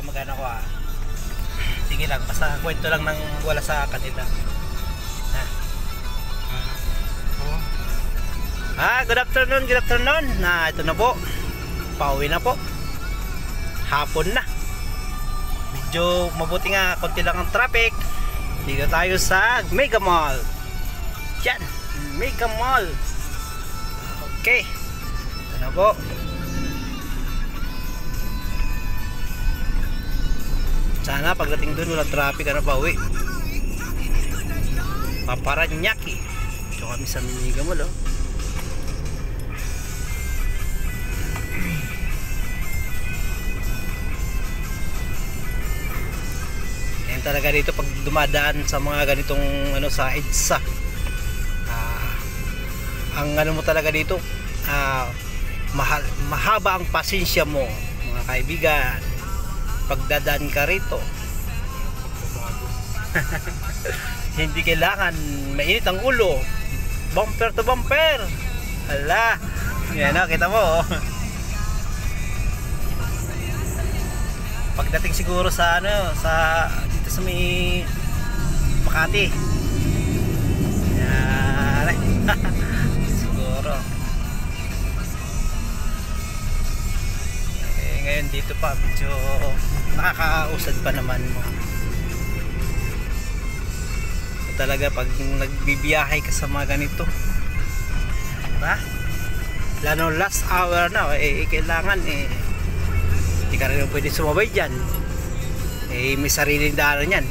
magana ko sige lang, basta kwento lang ng wala sa kanila. Good afternoon, good afternoon. Ito na po, pauwi na po, hapon na. Medyo mabuti nga, konti lang ang traffic. Dito tayo sa Mega Mall. Yan, Mega Mall. Okay, ito na po. Sana pagdating dun walang traffic, pauwi. Paparanyaki. Ito kami sa Mega Mall, talaga dito pag dumadaan sa mga ganitong sa EDSA, ang mo talaga dito, mahaba ang pasensya mo, mga kaibigan, pagdadaan ka rito. Hindi kailangan mainit ang ulo, bumper to bumper. Hala, yan kita mo. Pagdating siguro sa dito sa may Makati. Yan. Siguro. Ngayon dito pa medyo nakakausad pa naman mo. Talaga pag nagbibiyahe ka sa mga ganito, diba? Lalo last hour na, kailangan hindi ka rin pwede sumabay dyan. May sariling daanan yan.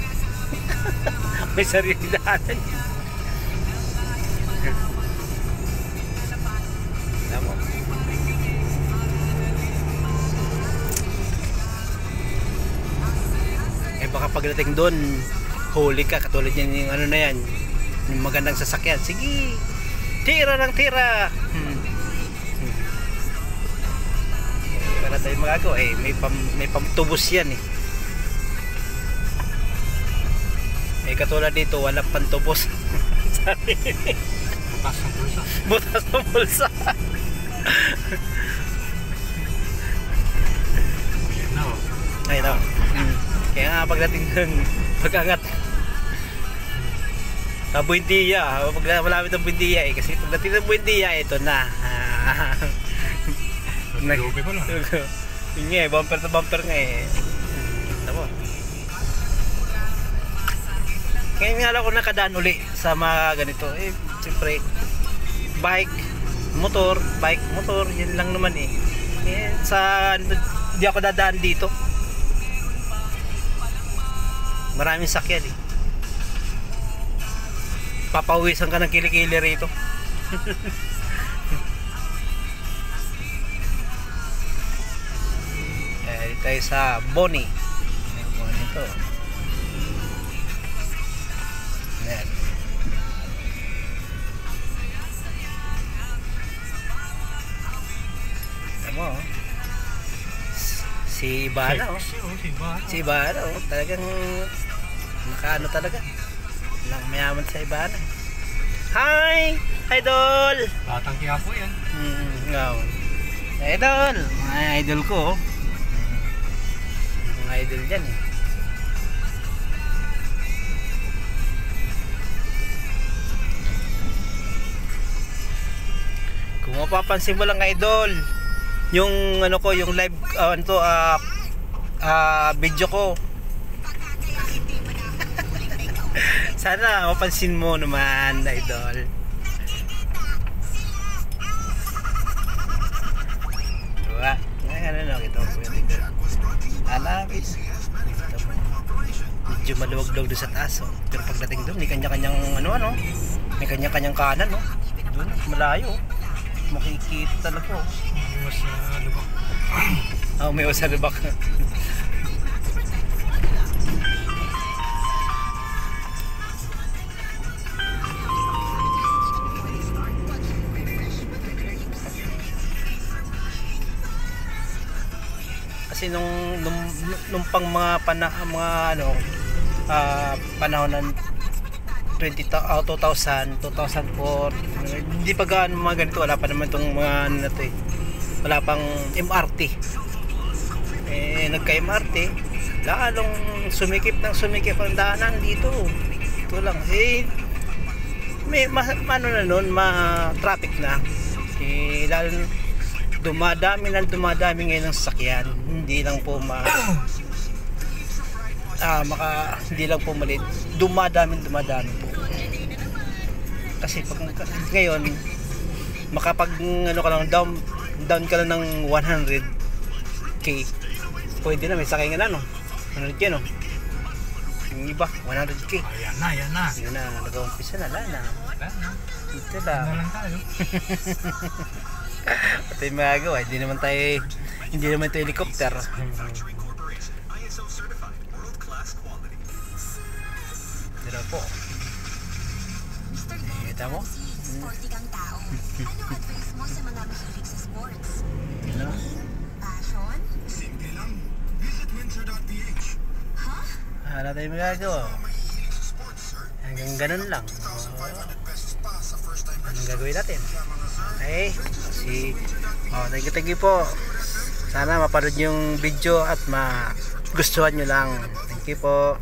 May sariling daanan yan. Alam mo, baka pagdating doon huli ka, katulad yan yung na yan, yung magandang sasakyan, sige, tira ng tira. Wala tayong magagawa, may pamtubos yan katulad dito wala pantubos. Butas ng bulsa. Ay no. Kaya nga pagdating dun, pag-angat sa Buendia, pag malapit ang Buendia kasi pagdating ng Buendia, ito na. Nag-uwi ko lang. Yun nga bumper to bumper nga Tama. Kaya nga lang ako nakadaan uli sa mga ganito. Siyempre, motor, yun lang naman di ako dadaan dito. Maraming sakyan papawisan ka ng kilikili rito. Dito tayo sa Boni. Boni ito. Ayan. Tama si Ibana si Ibana talagang nakaano talaga lang mayaman sa Ibana. Hi idol, batang Quiapo yan. Idol, mga idol ko mga idol dyan Kung mapapansin mo lang idol, yung yung live video ko, sana mapansin mo naman idol. Diba? Kita mo yung tigil. Alabis. Medyo maluwag-luwag doon sa taas pero pagdating doon may kanya-kanyang may kanya-kanyang kanan doon malayo makikita talaga may usa lubak. Kasi nung pang mga panahon ng 2000, 2004, hindi pa gaano mga ganito, wala pa naman itong mga wala pang MRT. Nagka-MRT lalong sumikip ng sumikip ang daanan dito. Ito lang may ano na nun, traffic na. Lalo dumadami ngayon ng sasakyan. Hindi lang po hindi lang po maliit. Dumadami po. Kasi pag ngayon makapag ano ka lang down ka lang ng 100k, pwede na, may sakay nga na, no? 100k, no? Yung iba 100k. Ayan na. Yun na, nag-umpisa na, lana. Ito Ano lang. lang tayo? Ito yung magagawa, hindi naman tayo helicopter. Ito na po. Kita mo? Sporty kang tao. Anong advice mo sa mga mahilig sa sports? Ito na. Passion? Simple lang. Visit windsor.ph. Huh? Wala tayong magagawa. Hanggang ganun lang. Anong gagawin natin? Okay? Thank you po. Sana mapanood yung video at magustuhan nyo lang. Thank you po.